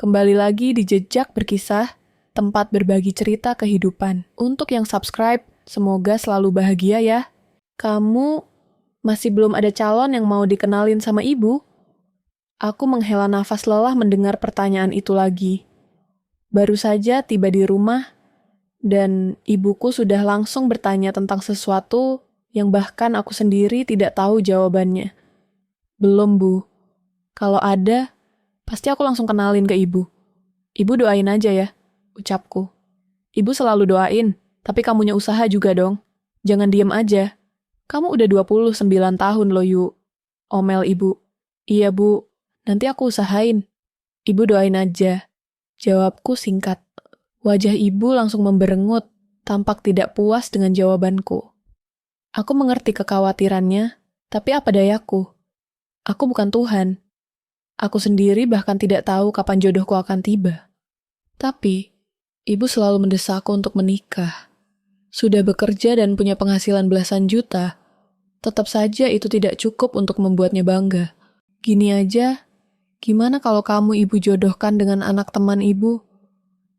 Kembali lagi di Jejak Berkisah, tempat berbagi cerita kehidupan. Untuk yang subscribe, semoga selalu bahagia ya. Kamu masih belum ada calon yang mau dikenalin sama ibu? Aku menghela nafas lelah mendengar pertanyaan itu lagi. Baru saja tiba di rumah, dan ibuku sudah langsung bertanya tentang sesuatu yang bahkan aku sendiri tidak tahu jawabannya. Belum, Bu. Kalau ada, pasti aku langsung kenalin ke ibu. Ibu doain aja ya, ucapku. Ibu selalu doain, tapi kamunya usaha juga dong. Jangan diem aja. Kamu udah 29 tahun loh, Yu. Omel ibu. Iya, Bu. Nanti aku usahain. Ibu doain aja. Jawabku singkat. Wajah ibu langsung memberengut, tampak tidak puas dengan jawabanku. Aku mengerti kekhawatirannya, tapi apa dayaku? Aku bukan Tuhan. Aku sendiri bahkan tidak tahu kapan jodohku akan tiba. Tapi, ibu selalu mendesakku untuk menikah. Sudah bekerja dan punya penghasilan belasan juta, tetap saja itu tidak cukup untuk membuatnya bangga. Gini aja, gimana kalau kamu ibu jodohkan dengan anak teman ibu?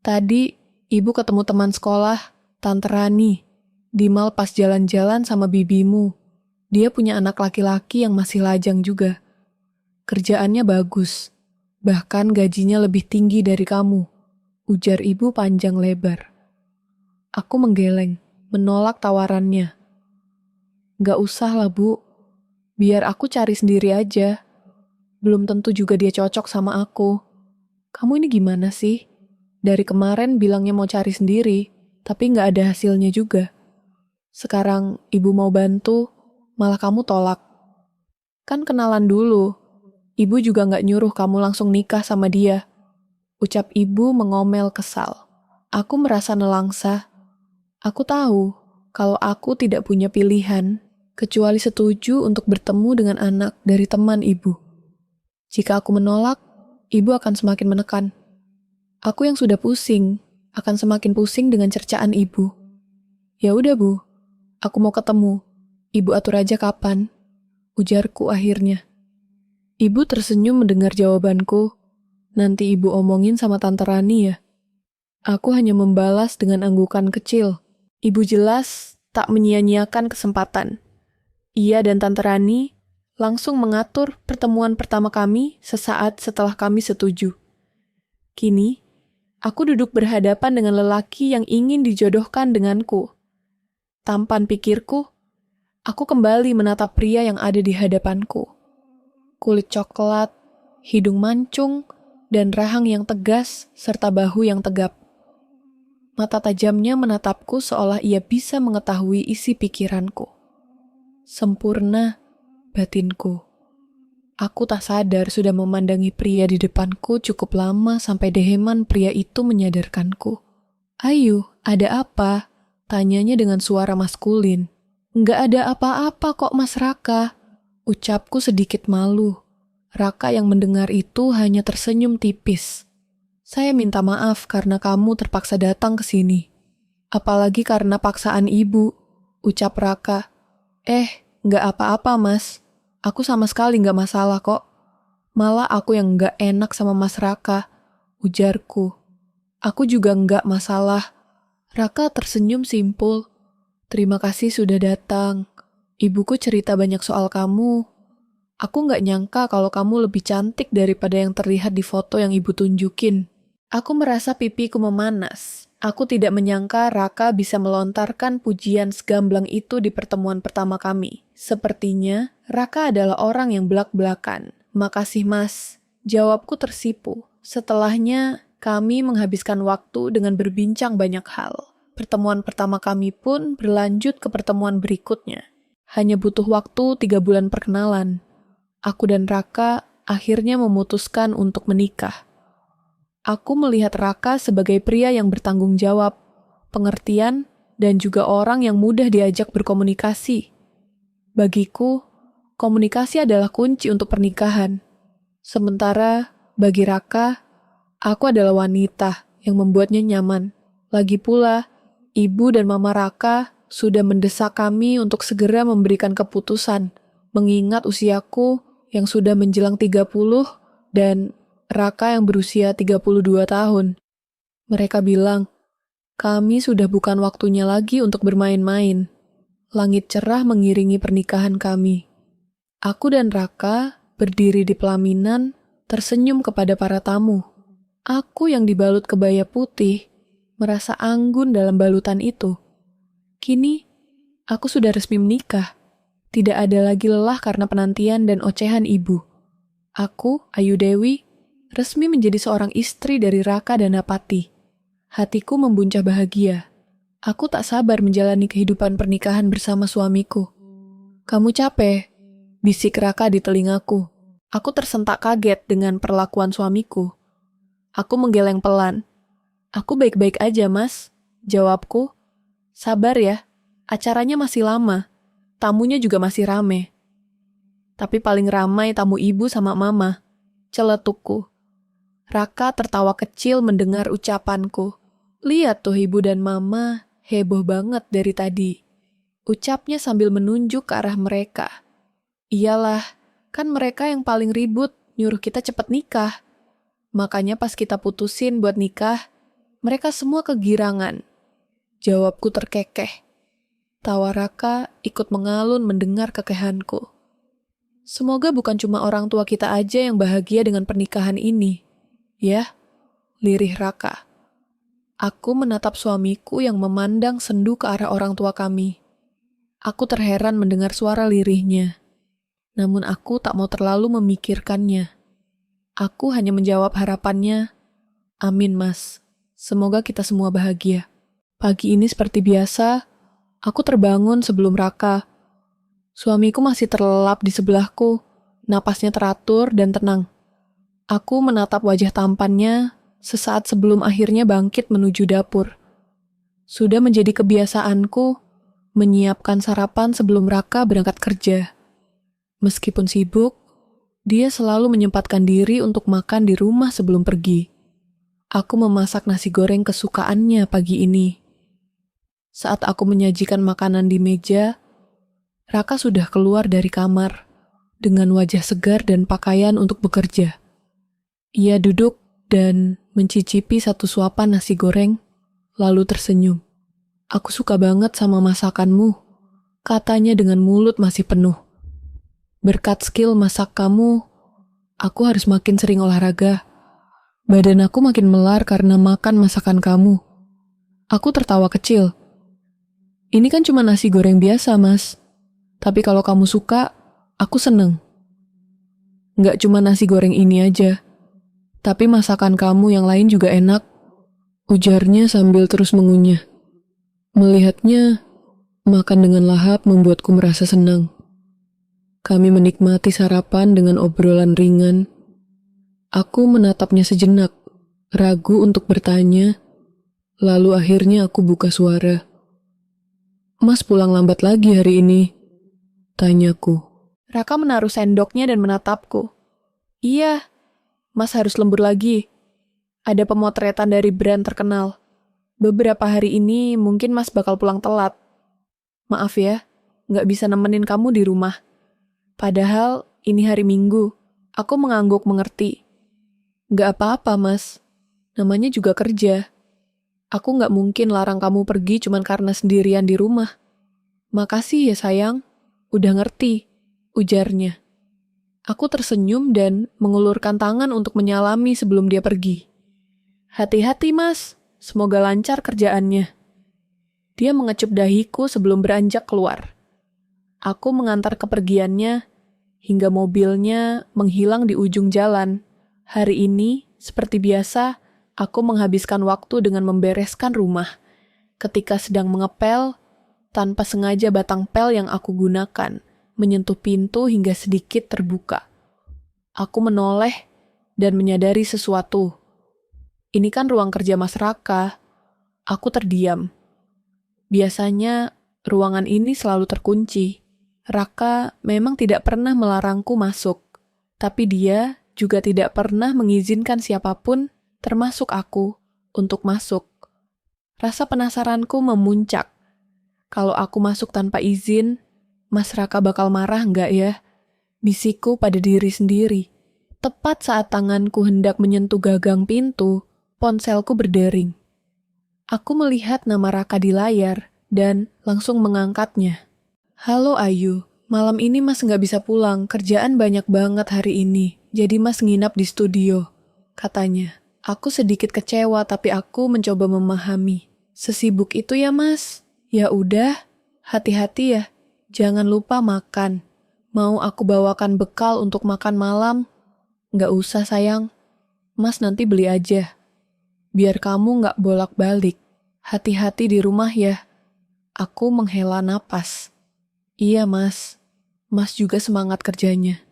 Tadi, ibu ketemu teman sekolah, Tante Rani, di mal pas jalan-jalan sama bibimu. Dia punya anak laki-laki yang masih lajang juga. Kerjaannya bagus, bahkan gajinya lebih tinggi dari kamu, ujar ibu panjang lebar. Aku menggeleng, menolak tawarannya. Gak usah lah, Bu. Biar aku cari sendiri aja. Belum tentu juga dia cocok sama aku. Kamu ini gimana sih? Dari kemarin bilangnya mau cari sendiri, tapi gak ada hasilnya juga. Sekarang ibu mau bantu, malah kamu tolak. Kan kenalan dulu. Ibu juga gak nyuruh kamu langsung nikah sama dia. Ucap ibu mengomel kesal. Aku merasa nelangsa. Aku tahu kalau aku tidak punya pilihan, kecuali setuju untuk bertemu dengan anak dari teman ibu. Jika aku menolak, ibu akan semakin menekan. Aku yang sudah pusing, akan semakin pusing dengan cercaan ibu. Ya udah, Bu. Aku mau ketemu. Ibu atur aja kapan. Ujarku akhirnya. Ibu tersenyum mendengar jawabanku. Nanti ibu omongin sama Tante Rani ya. Aku hanya membalas dengan anggukan kecil. Ibu jelas tak menyia-nyiakan kesempatan. Ia dan Tante Rani langsung mengatur pertemuan pertama kami sesaat setelah kami setuju. Kini, aku duduk berhadapan dengan lelaki yang ingin dijodohkan denganku. Tampan pikirku, aku kembali menatap pria yang ada di hadapanku. Kulit coklat, hidung mancung, dan rahang yang tegas serta bahu yang tegap. Mata tajamnya menatapku seolah ia bisa mengetahui isi pikiranku. Sempurna, batinku. Aku tak sadar sudah memandangi pria di depanku cukup lama sampai deheman pria itu menyadarkanku. Ayu, ada apa? Tanyanya dengan suara maskulin. Nggak ada apa-apa kok Mas Raka. Ucapku sedikit malu. Raka yang mendengar itu hanya tersenyum tipis. Saya minta maaf karena kamu terpaksa datang ke sini. Apalagi karena paksaan ibu, ucap Raka. Nggak apa-apa Mas. Aku sama sekali nggak masalah kok. Malah aku yang nggak enak sama Mas Raka, ujarku. Aku juga nggak masalah. Raka tersenyum simpul. Terima kasih sudah datang. Ibuku cerita banyak soal kamu. Aku nggak nyangka kalau kamu lebih cantik daripada yang terlihat di foto yang ibu tunjukin. Aku merasa pipiku memanas. Aku tidak menyangka Raka bisa melontarkan pujian segamblang itu di pertemuan pertama kami. Sepertinya Raka adalah orang yang belak-belakan. Makasih Mas. Jawabku tersipu. Setelahnya kami menghabiskan waktu dengan berbincang banyak hal. Pertemuan pertama kami pun berlanjut ke pertemuan berikutnya. Hanya butuh waktu 3 bulan perkenalan. Aku dan Raka akhirnya memutuskan untuk menikah. Aku melihat Raka sebagai pria yang bertanggung jawab, pengertian, dan juga orang yang mudah diajak berkomunikasi. Bagiku, komunikasi adalah kunci untuk pernikahan. Sementara, bagi Raka, aku adalah wanita yang membuatnya nyaman. Lagi pula, ibu dan mama Raka sudah mendesak kami untuk segera memberikan keputusan, mengingat usiaku yang sudah menjelang 30 dan Raka yang berusia 32 tahun. Mereka bilang, kami sudah bukan waktunya lagi untuk bermain-main. Langit cerah mengiringi pernikahan kami. Aku dan Raka berdiri di pelaminan, tersenyum kepada para tamu. Aku yang dibalut kebaya putih, merasa anggun dalam balutan itu. Kini, aku sudah resmi menikah. Tidak ada lagi lelah karena penantian dan ocehan ibu. Aku, Ayu Dewi, resmi menjadi seorang istri dari Raka dan Napati. Hatiku membuncah bahagia. Aku tak sabar menjalani kehidupan pernikahan bersama suamiku. Kamu capek? Bisik Raka di telingaku. Aku tersentak kaget dengan perlakuan suamiku. Aku menggeleng pelan. Aku baik-baik aja, Mas. Jawabku. Sabar ya, acaranya masih lama. Tamunya juga masih rame. Tapi paling ramai tamu ibu sama mama. Celetukku. Raka tertawa kecil mendengar ucapanku. Lihat tuh ibu dan mama, heboh banget dari tadi. Ucapnya sambil menunjuk ke arah mereka. Iyalah, kan mereka yang paling ribut nyuruh kita cepet nikah. Makanya pas kita putusin buat nikah, mereka semua kegirangan. Jawabku terkekeh. Tawa Raka ikut mengalun mendengar kekehanku. Semoga bukan cuma orang tua kita aja yang bahagia dengan pernikahan ini. Ya, lirih Raka. Aku menatap suamiku yang memandang sendu ke arah orang tua kami. Aku terheran mendengar suara lirihnya. Namun aku tak mau terlalu memikirkannya. Aku hanya menjawab harapannya, amin mas, semoga kita semua bahagia. Pagi ini seperti biasa, aku terbangun sebelum Raka. Suamiku masih terlelap di sebelahku, napasnya teratur dan tenang. Aku menatap wajah tampannya sesaat sebelum akhirnya bangkit menuju dapur. Sudah menjadi kebiasaanku menyiapkan sarapan sebelum Raka berangkat kerja. Meskipun sibuk, dia selalu menyempatkan diri untuk makan di rumah sebelum pergi. Aku memasak nasi goreng kesukaannya pagi ini. Saat aku menyajikan makanan di meja, Raka sudah keluar dari kamar dengan wajah segar dan pakaian untuk bekerja. Ia duduk dan mencicipi satu suapan nasi goreng, lalu tersenyum. Aku suka banget sama masakanmu, katanya dengan mulut masih penuh. Berkat skill masak kamu, aku harus makin sering olahraga. Badan aku makin melar karena makan masakan kamu. Aku tertawa kecil. Ini kan cuma nasi goreng biasa, Mas. Tapi kalau kamu suka, aku seneng. Nggak cuma nasi goreng ini aja. Tapi masakan kamu yang lain juga enak, ujarnya sambil terus mengunyah. Melihatnya, makan dengan lahap membuatku merasa senang. Kami menikmati sarapan dengan obrolan ringan. Aku menatapnya sejenak, ragu untuk bertanya, lalu akhirnya aku buka suara. Mas pulang lambat lagi hari ini, tanyaku. Raka menaruh sendoknya dan menatapku. Iya, Mas harus lembur lagi. Ada pemotretan dari brand terkenal. Beberapa hari ini mungkin Mas bakal pulang telat. Maaf ya, nggak bisa nemenin kamu di rumah. Padahal ini hari Minggu. Aku mengangguk mengerti. Nggak apa-apa, Mas. Namanya juga kerja. Aku nggak mungkin larang kamu pergi cuma karena sendirian di rumah. Makasih ya sayang, udah ngerti, ujarnya. Aku tersenyum dan mengulurkan tangan untuk menyalami sebelum dia pergi. Hati-hati mas, semoga lancar kerjaannya. Dia mengecup dahiku sebelum beranjak keluar. Aku mengantar kepergiannya hingga mobilnya menghilang di ujung jalan. Hari ini, seperti biasa, aku menghabiskan waktu dengan membereskan rumah. Ketika sedang mengepel, tanpa sengaja batang pel yang aku gunakan menyentuh pintu hingga sedikit terbuka. Aku menoleh dan menyadari sesuatu. Ini kan ruang kerja Mas Raka. Aku terdiam. Biasanya ruangan ini selalu terkunci. Raka memang tidak pernah melarangku masuk, tapi dia juga tidak pernah mengizinkan siapapun, termasuk aku, untuk masuk. Rasa penasaranku memuncak. Kalau aku masuk tanpa izin, Mas Raka bakal marah nggak ya? Bisikku pada diri sendiri. Tepat saat tanganku hendak menyentuh gagang pintu, ponselku berdering. Aku melihat nama Raka di layar dan langsung mengangkatnya. Halo Ayu, malam ini Mas nggak bisa pulang, kerjaan banyak banget hari ini, jadi Mas nginap di studio, katanya. Aku sedikit kecewa tapi aku mencoba memahami. Sesibuk itu ya Mas? Ya udah, hati-hati ya, jangan lupa makan. Mau aku bawakan bekal untuk makan malam? Nggak usah sayang, Mas nanti beli aja. Biar kamu nggak bolak-balik. Hati-hati di rumah ya. Aku menghela napas. Iya Mas, Mas juga semangat kerjanya.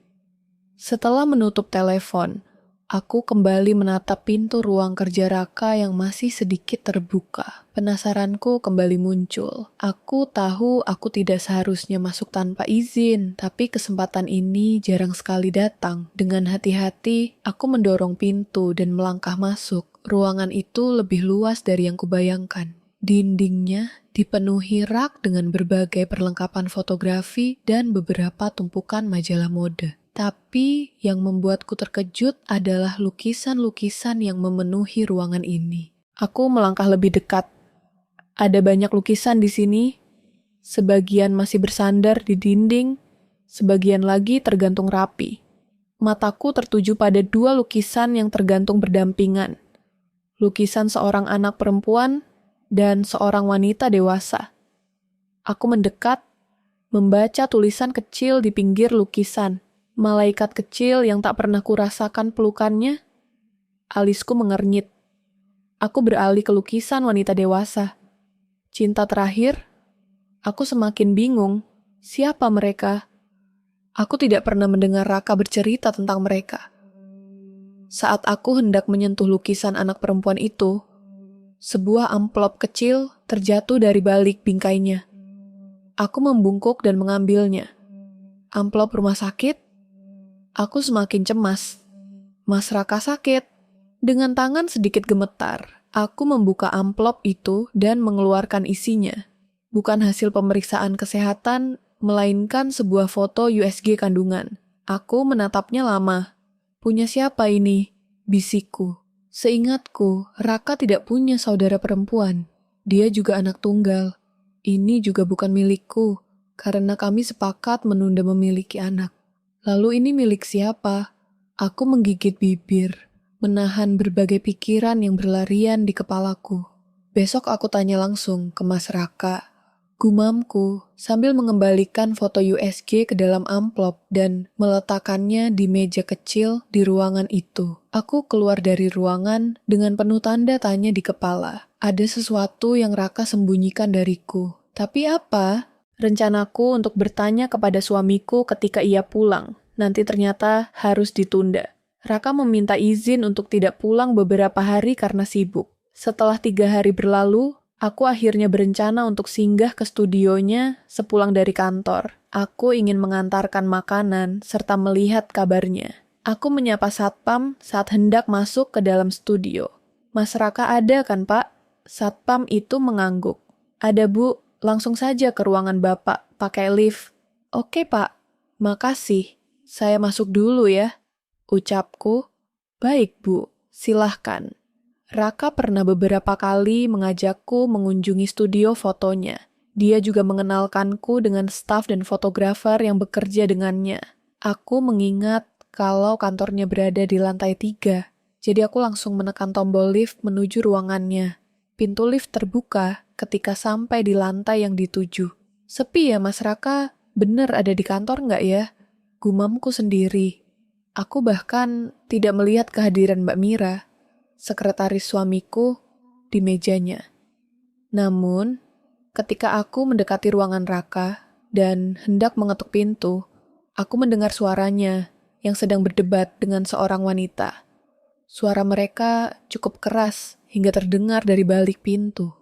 Setelah menutup telepon, aku kembali menatap pintu ruang kerja Raka yang masih sedikit terbuka. Penasaranku kembali muncul. Aku tahu aku tidak seharusnya masuk tanpa izin, tapi kesempatan ini jarang sekali datang. Dengan hati-hati, aku mendorong pintu dan melangkah masuk. Ruangan itu lebih luas dari yang kubayangkan. Dindingnya dipenuhi rak dengan berbagai perlengkapan fotografi dan beberapa tumpukan majalah mode. Tapi yang membuatku terkejut adalah lukisan-lukisan yang memenuhi ruangan ini. Aku melangkah lebih dekat. Ada banyak lukisan di sini. Sebagian masih bersandar di dinding, sebagian lagi tergantung rapi. Mataku tertuju pada 2 lukisan yang tergantung berdampingan. Lukisan seorang anak perempuan dan seorang wanita dewasa. Aku mendekat, membaca tulisan kecil di pinggir lukisan. Malaikat kecil yang tak pernah kurasakan pelukannya. Alisku mengernyit. Aku beralih ke lukisan wanita dewasa. Cinta terakhir, aku semakin bingung. Siapa mereka? Aku tidak pernah mendengar Raka bercerita tentang mereka. Saat aku hendak menyentuh lukisan anak perempuan itu, sebuah amplop kecil terjatuh dari balik bingkainya. Aku membungkuk dan mengambilnya. Amplop rumah sakit? Aku semakin cemas. Mas Raka sakit. Dengan tangan sedikit gemetar, aku membuka amplop itu dan mengeluarkan isinya. Bukan hasil pemeriksaan kesehatan, melainkan sebuah foto USG kandungan. Aku menatapnya lama. Punya siapa ini? Bisikku. Seingatku, Raka tidak punya saudara perempuan. Dia juga anak tunggal. Ini juga bukan milikku, karena kami sepakat menunda memiliki anak. Lalu ini milik siapa? Aku menggigit bibir, menahan berbagai pikiran yang berlarian di kepalaku. Besok aku tanya langsung ke Mas Raka. Gumamku sambil mengembalikan foto USG ke dalam amplop dan meletakkannya di meja kecil di ruangan itu. Aku keluar dari ruangan dengan penuh tanda tanya di kepala. Ada sesuatu yang Raka sembunyikan dariku. Tapi apa? Rencanaku untuk bertanya kepada suamiku ketika ia pulang. Nanti ternyata harus ditunda. Raka meminta izin untuk tidak pulang beberapa hari karena sibuk. Setelah 3 hari berlalu, aku akhirnya berencana untuk singgah ke studionya sepulang dari kantor. Aku ingin mengantarkan makanan serta melihat kabarnya. Aku menyapa satpam saat hendak masuk ke dalam studio. Mas Raka ada kan Pak? Satpam itu mengangguk. Ada Bu, langsung saja ke ruangan Bapak, pakai lift. Oke Pak, makasih. Saya masuk dulu ya. Ucapku, baik Bu, silahkan. Raka pernah beberapa kali mengajakku mengunjungi studio fotonya. Dia juga mengenalkanku dengan staf dan fotografer yang bekerja dengannya. Aku mengingat kalau kantornya berada di lantai 3, jadi aku langsung menekan tombol lift menuju ruangannya. Pintu lift terbuka ketika sampai di lantai yang dituju. Sepi ya Mas Raka, bener ada di kantor nggak ya? Gumamku sendiri. Aku bahkan tidak melihat kehadiran Mbak Mira, sekretaris suamiku, di mejanya. Namun, ketika aku mendekati ruangan Raka dan hendak mengetuk pintu, aku mendengar suaranya yang sedang berdebat dengan seorang wanita. Suara mereka cukup keras hingga terdengar dari balik pintu.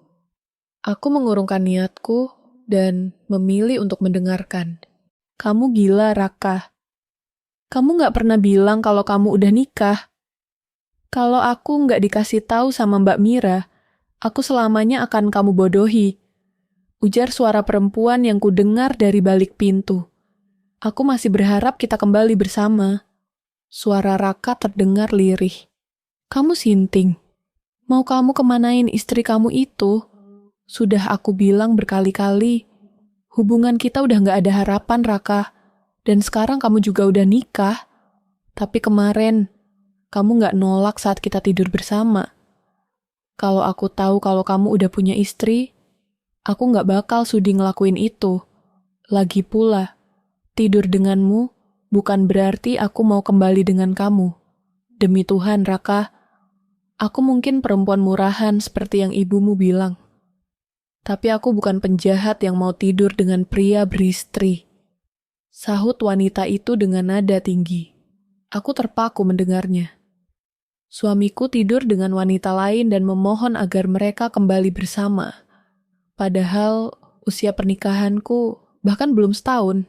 Aku mengurungkan niatku dan memilih untuk mendengarkan. Kamu gila, Raka. Kamu gak pernah bilang kalau kamu udah nikah. Kalau aku nggak dikasih tahu sama Mbak Mira, aku selamanya akan kamu bodohi. Ujar suara perempuan yang kudengar dari balik pintu. Aku masih berharap kita kembali bersama. Suara Raka terdengar lirih. Kamu sinting. Mau kamu kemanain istri kamu itu? Sudah aku bilang berkali-kali. Hubungan kita udah gak ada harapan, Raka. Dan sekarang kamu juga udah nikah. Tapi kemarin, kamu gak nolak saat kita tidur bersama. Kalau aku tahu kalau kamu udah punya istri, aku gak bakal sudi ngelakuin itu. Lagi pula, tidur denganmu bukan berarti aku mau kembali dengan kamu. Demi Tuhan, Raka, aku mungkin perempuan murahan seperti yang ibumu bilang. Tapi aku bukan penjahat yang mau tidur dengan pria beristri. Sahut wanita itu dengan nada tinggi. Aku terpaku mendengarnya. Suamiku tidur dengan wanita lain dan memohon agar mereka kembali bersama. Padahal usia pernikahanku bahkan belum setahun.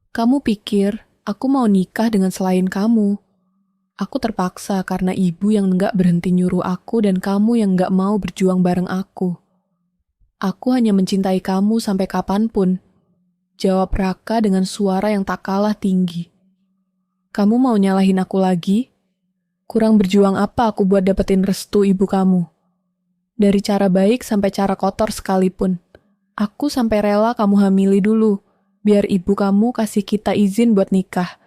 Kamu pikir aku mau nikah dengan selain kamu? Aku terpaksa karena ibu yang enggak berhenti nyuruh aku dan kamu yang enggak mau berjuang bareng aku. Aku hanya mencintai kamu sampai kapanpun. Jawab Raka dengan suara yang tak kalah tinggi. Kamu mau nyalahin aku lagi? Kurang berjuang apa aku buat dapetin restu ibu kamu? Dari cara baik sampai cara kotor sekalipun. Aku sampai rela kamu hamili dulu, biar ibu kamu kasih kita izin buat nikah.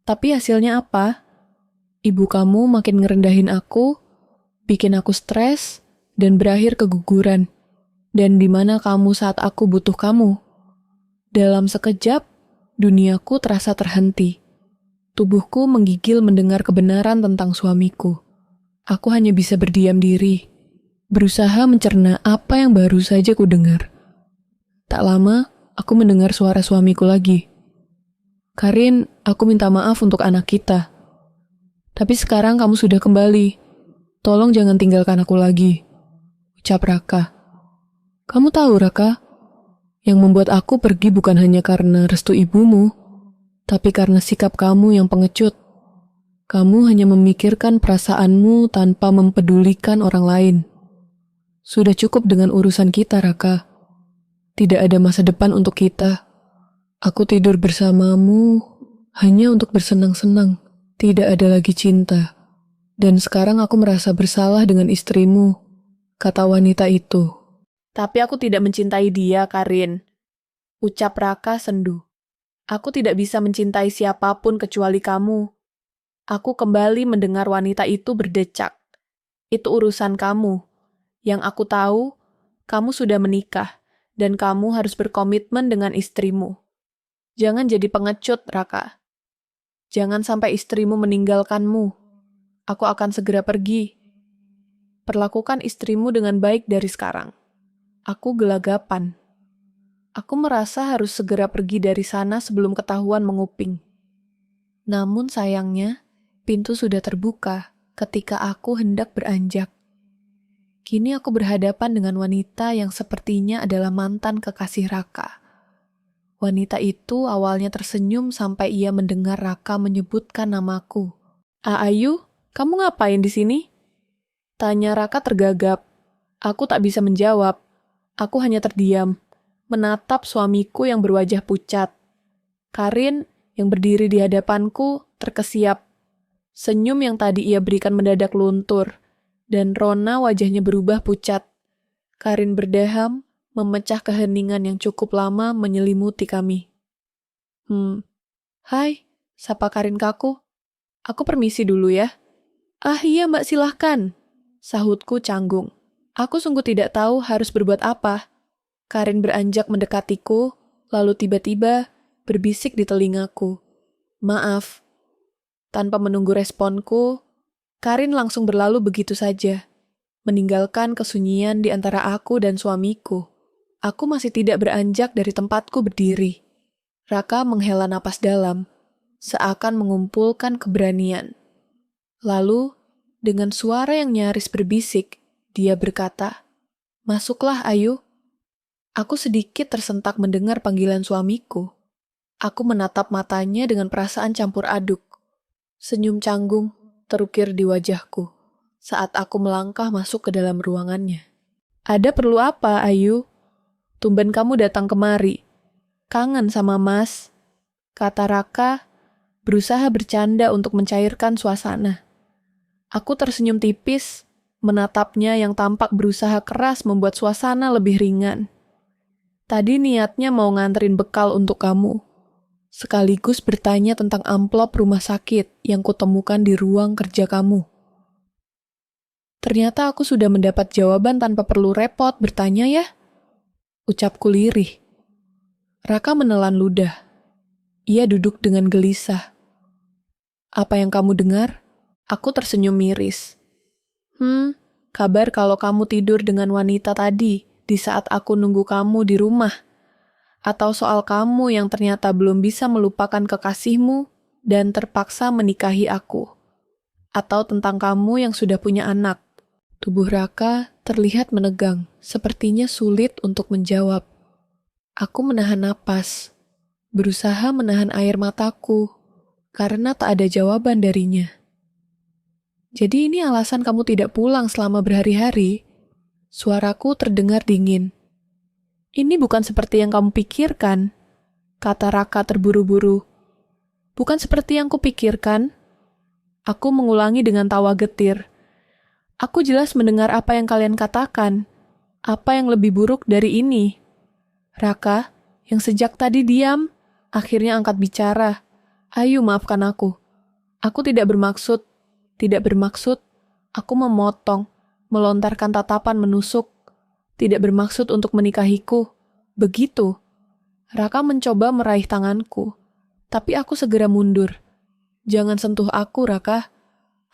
Tapi hasilnya apa? Ibu kamu makin ngerendahin aku, bikin aku stres, dan berakhir keguguran. Dan di mana kamu saat aku butuh kamu? Dalam sekejap, duniaku terasa terhenti. Tubuhku menggigil mendengar kebenaran tentang suamiku. Aku hanya bisa berdiam diri, berusaha mencerna apa yang baru saja ku dengar. Tak lama, aku mendengar suara suamiku lagi. Karin, aku minta maaf untuk anak kita. Tapi sekarang kamu sudah kembali. Tolong jangan tinggalkan aku lagi. Ucap Raka. Kamu tahu, Raka, yang membuat aku pergi bukan hanya karena restu ibumu, tapi karena sikap kamu yang pengecut. Kamu hanya memikirkan perasaanmu tanpa mempedulikan orang lain. Sudah cukup dengan urusan kita, Raka. Tidak ada masa depan untuk kita. Aku tidur bersamamu hanya untuk bersenang-senang. Tidak ada lagi cinta. Dan sekarang aku merasa bersalah dengan istrimu, kata wanita itu. Tapi aku tidak mencintai dia, Karin. Ucap Raka sendu. Aku tidak bisa mencintai siapapun kecuali kamu. Aku kembali mendengar wanita itu berdecak. Itu urusan kamu. Yang aku tahu, kamu sudah menikah, dan kamu harus berkomitmen dengan istrimu. Jangan jadi pengecut, Raka. Jangan sampai istrimu meninggalkanmu. Aku akan segera pergi. Perlakukan istrimu dengan baik dari sekarang. Aku gelagapan. Aku merasa harus segera pergi dari sana sebelum ketahuan menguping. Namun sayangnya, pintu sudah terbuka ketika aku hendak beranjak. Kini aku berhadapan dengan wanita yang sepertinya adalah mantan kekasih Raka. Wanita itu awalnya tersenyum sampai ia mendengar Raka menyebutkan namaku. Ayu, kamu ngapain di sini? Tanya Raka tergagap. Aku tak bisa menjawab. Aku hanya terdiam, menatap suamiku yang berwajah pucat. Karin yang berdiri di hadapanku terkesiap. Senyum yang tadi ia berikan mendadak luntur, dan Rona wajahnya berubah pucat. Karin berdeham, memecah keheningan yang cukup lama menyelimuti kami. Hai, sapa Karin kaku. Aku permisi dulu ya. Ah iya mbak silahkan, sahutku canggung. Aku sungguh tidak tahu harus berbuat apa. Karin beranjak mendekatiku, lalu tiba-tiba berbisik di telingaku. Maaf. Tanpa menunggu responku, Karin langsung berlalu begitu saja, meninggalkan kesunyian di antara aku dan suamiku. Aku masih tidak beranjak dari tempatku berdiri. Raka menghela napas dalam, seakan mengumpulkan keberanian. Lalu, dengan suara yang nyaris berbisik, dia berkata, "Masuklah, Ayu." Aku sedikit tersentak mendengar panggilan suamiku. Aku menatap matanya dengan perasaan campur aduk. Senyum canggung terukir di wajahku saat aku melangkah masuk ke dalam ruangannya. Ada perlu apa, Ayu? Tumben kamu datang kemari. Kangen sama Mas, kata Raka, berusaha bercanda untuk mencairkan suasana. Aku tersenyum tipis, menatapnya yang tampak berusaha keras membuat suasana lebih ringan. Tadi niatnya mau nganterin bekal untuk kamu, sekaligus bertanya tentang amplop rumah sakit yang kutemukan di ruang kerja kamu. Ternyata aku sudah mendapat jawaban tanpa perlu repot bertanya ya. Ucapku lirih. Raka menelan ludah. Ia duduk dengan gelisah. Apa yang kamu dengar? Aku tersenyum miris. Kabar kalau kamu tidur dengan wanita tadi di saat aku nunggu kamu di rumah. Atau soal kamu yang ternyata belum bisa melupakan kekasihmu dan terpaksa menikahi aku. Atau tentang kamu yang sudah punya anak. Tubuh Raka terlihat menegang, sepertinya sulit untuk menjawab. Aku menahan napas, berusaha menahan air mataku, karena tak ada jawaban darinya. Jadi ini alasan kamu tidak pulang selama berhari-hari? Suaraku terdengar dingin. Ini bukan seperti yang kamu pikirkan, kata Raka terburu-buru. Bukan seperti yang kupikirkan. Aku mengulangi dengan tawa getir. Aku jelas mendengar apa yang kalian katakan. Apa yang lebih buruk dari ini? Raka, yang sejak tadi diam, akhirnya angkat bicara. Ayo maafkan aku. Aku tidak bermaksud. Aku memotong, melontarkan tatapan menusuk. Tidak bermaksud untuk menikahiku. Begitu. Raka mencoba meraih tanganku. Tapi aku segera mundur. Jangan sentuh aku, Raka.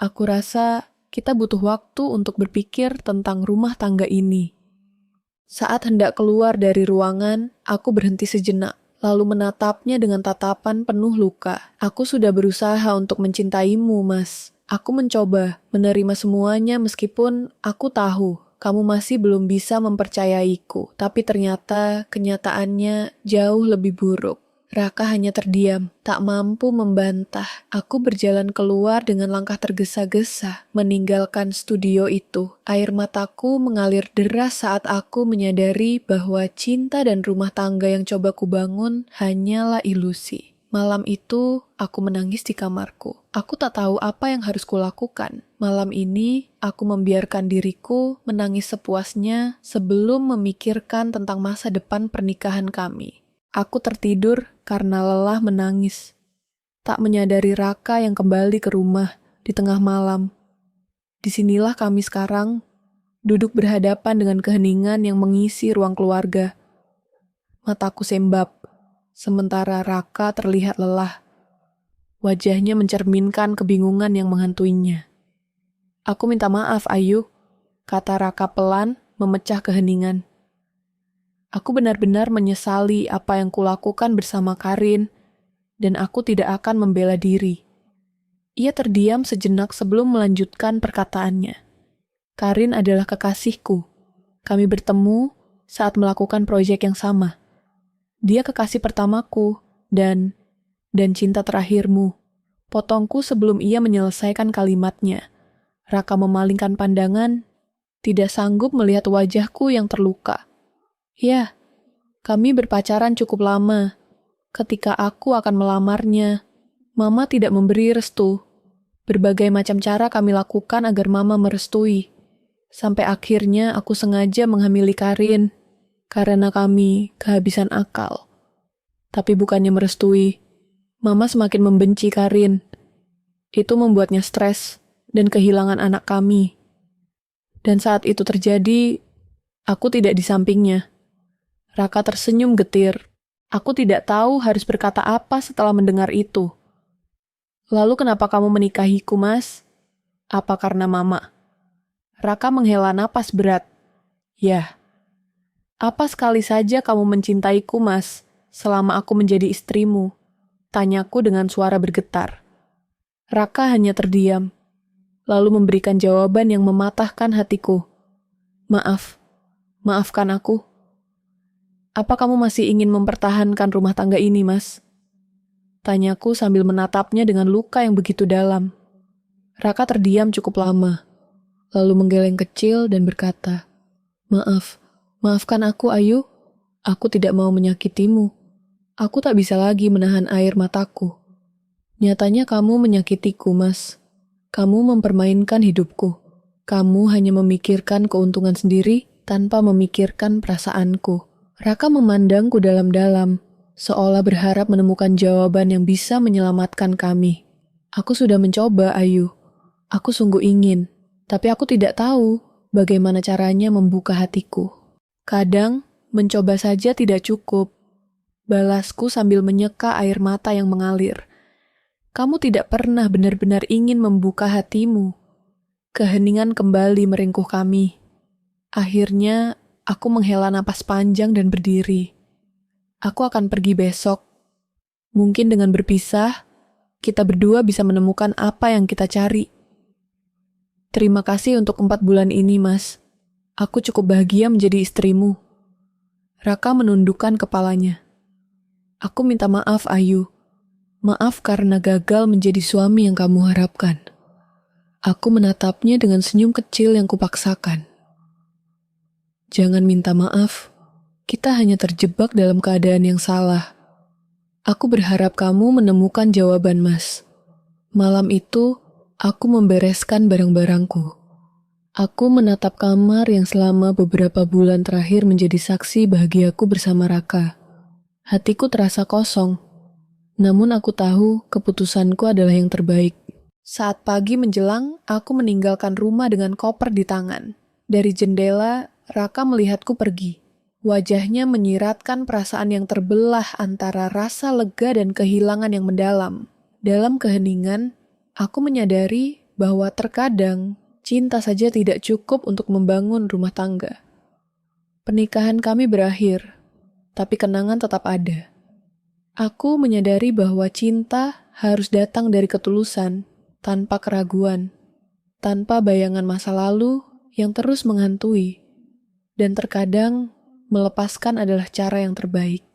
Aku rasa kita butuh waktu untuk berpikir tentang rumah tangga ini. Saat hendak keluar dari ruangan, aku berhenti sejenak, lalu menatapnya dengan tatapan penuh luka. Aku sudah berusaha untuk mencintaimu, Mas. Aku mencoba menerima semuanya meskipun aku tahu kamu masih belum bisa mempercayaiku. Tapi ternyata kenyataannya jauh lebih buruk. Raka hanya terdiam, tak mampu membantah. Aku berjalan keluar dengan langkah tergesa-gesa, meninggalkan studio itu. Air mataku mengalir deras saat aku menyadari bahwa cinta dan rumah tangga yang coba kubangun hanyalah ilusi. Malam itu, aku menangis di kamarku. Aku tak tahu apa yang harus kulakukan. Malam ini, aku membiarkan diriku menangis sepuasnya sebelum memikirkan tentang masa depan pernikahan kami. Aku tertidur karena lelah menangis. Tak menyadari Raka yang kembali ke rumah di tengah malam. Disinilah kami sekarang, duduk berhadapan dengan keheningan yang mengisi ruang keluarga. Mataku sembab, sementara Raka terlihat lelah. Wajahnya mencerminkan kebingungan yang menghantuinya. Aku minta maaf, Ayu, kata Raka pelan memecah keheningan. Aku benar-benar menyesali apa yang kulakukan bersama Karin, dan aku tidak akan membela diri. Ia terdiam sejenak sebelum melanjutkan perkataannya. Karin adalah kekasihku. Kami bertemu saat melakukan proyek yang sama. Dia kekasih pertamaku, dan cinta terakhirmu. Potongku sebelum ia menyelesaikan kalimatnya. Raka memalingkan pandangan, tidak sanggup melihat wajahku yang terluka. Ya, kami berpacaran cukup lama. Ketika aku akan melamarnya, Mama tidak memberi restu. Berbagai macam cara kami lakukan agar Mama merestui. Sampai akhirnya aku sengaja menghamili Karin, karena kami kehabisan akal. Tapi bukannya merestui, Mama semakin membenci Karin. Itu membuatnya stres dan kehilangan anak kami. Dan saat itu terjadi, aku tidak di sampingnya. Raka tersenyum getir. Aku tidak tahu harus berkata apa setelah mendengar itu. Lalu kenapa kamu menikahiku, Mas? Apa karena Mama? Raka menghela napas berat. Ya. Apa sekali saja kamu mencintaiku, Mas, selama aku menjadi istrimu? Tanyaku dengan suara bergetar. Raka hanya terdiam, lalu memberikan jawaban yang mematahkan hatiku. Maafkan aku. Apa kamu masih ingin mempertahankan rumah tangga ini, Mas? Tanyaku sambil menatapnya dengan luka yang begitu dalam. Raka terdiam cukup lama, lalu menggeleng kecil dan berkata, Maafkan aku, Ayu. Aku tidak mau menyakitimu. Aku tak bisa lagi menahan air mataku. Nyatanya kamu menyakitiku, Mas. Kamu mempermainkan hidupku. Kamu hanya memikirkan keuntungan sendiri tanpa memikirkan perasaanku. Raka memandangku dalam-dalam, seolah berharap menemukan jawaban yang bisa menyelamatkan kami. Aku sudah mencoba, Ayu. Aku sungguh ingin, tapi aku tidak tahu bagaimana caranya membuka hatiku. Kadang, mencoba saja tidak cukup. Balasku sambil menyeka air mata yang mengalir. Kamu tidak pernah benar-benar ingin membuka hatimu. Keheningan kembali meringkuh kami. Akhirnya, aku menghela napas panjang dan berdiri. Aku akan pergi besok. Mungkin dengan berpisah, kita berdua bisa menemukan apa yang kita cari. Terima kasih untuk 4 bulan ini, Mas. Aku cukup bahagia menjadi istrimu. Raka menundukkan kepalanya. Aku minta maaf, Ayu. Maaf karena gagal menjadi suami yang kamu harapkan. Aku menatapnya dengan senyum kecil yang kupaksakan. Jangan minta maaf. Kita hanya terjebak dalam keadaan yang salah. Aku berharap kamu menemukan jawaban, Mas. Malam itu, aku membereskan barang-barangku. Aku menatap kamar yang selama beberapa bulan terakhir menjadi saksi bahagiaku bersama Raka. Hatiku terasa kosong. Namun aku tahu keputusanku adalah yang terbaik. Saat pagi menjelang, aku meninggalkan rumah dengan koper di tangan. Dari jendela, Raka melihatku pergi. Wajahnya menyiratkan perasaan yang terbelah antara rasa lega dan kehilangan yang mendalam. Dalam keheningan, aku menyadari bahwa terkadang cinta saja tidak cukup untuk membangun rumah tangga. Pernikahan kami berakhir, tapi kenangan tetap ada. Aku menyadari bahwa cinta harus datang dari ketulusan, tanpa keraguan, tanpa bayangan masa lalu yang terus menghantui, dan terkadang melepaskan adalah cara yang terbaik.